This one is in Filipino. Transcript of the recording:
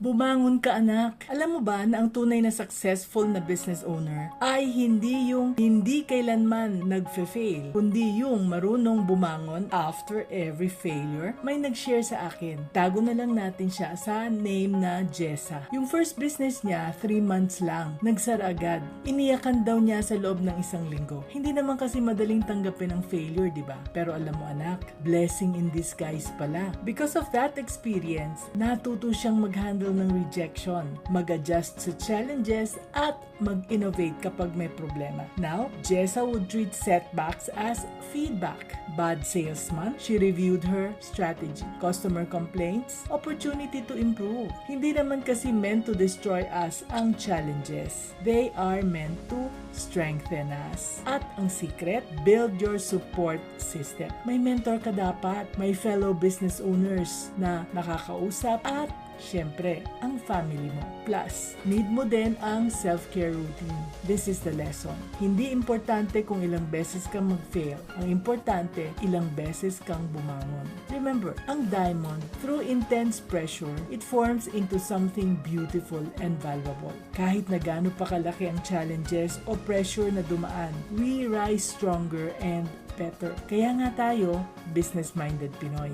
Bumangon ka, anak. Alam mo ba na ang tunay na successful na business owner ay hindi yung hindi kailanman nagfe-fail, kundi yung marunong bumangon after every failure. May nag-share sa akin. Tago na lang natin siya sa name na Jessa. Yung first business niya, 3 months lang. Nagsara agad. Iniyakan daw niya sa loob ng 1 linggo. Hindi naman kasi madaling tanggapin ang failure, di ba? Pero alam mo anak, blessing in disguise pala. Because of that experience, natuto siyang mag-handle ng rejection, mag-adjust sa challenges, at mag-innovate kapag may problema. Now, Jessa would treat setbacks as feedback. Bad salesman, she reviewed her strategy. Customer complaints, opportunity to improve. Hindi naman kasi meant to destroy us ang challenges. They are meant to strengthen us. At ang secret, build your support system. May mentor ka dapat, may fellow business owners na nakakausap, at syempre, ang family mo. Plus, need mo din ang self-care routine. This is the lesson. Hindi importante kung ilang beses kang mag-fail. Ang importante, ilang beses kang bumangon. Remember, ang diamond, through intense pressure, it forms into something beautiful and valuable. Kahit na gaano pa kalaki ang challenges o pressure na dumaan, we rise stronger and better. Kaya nga tayo, business-minded Pinoy.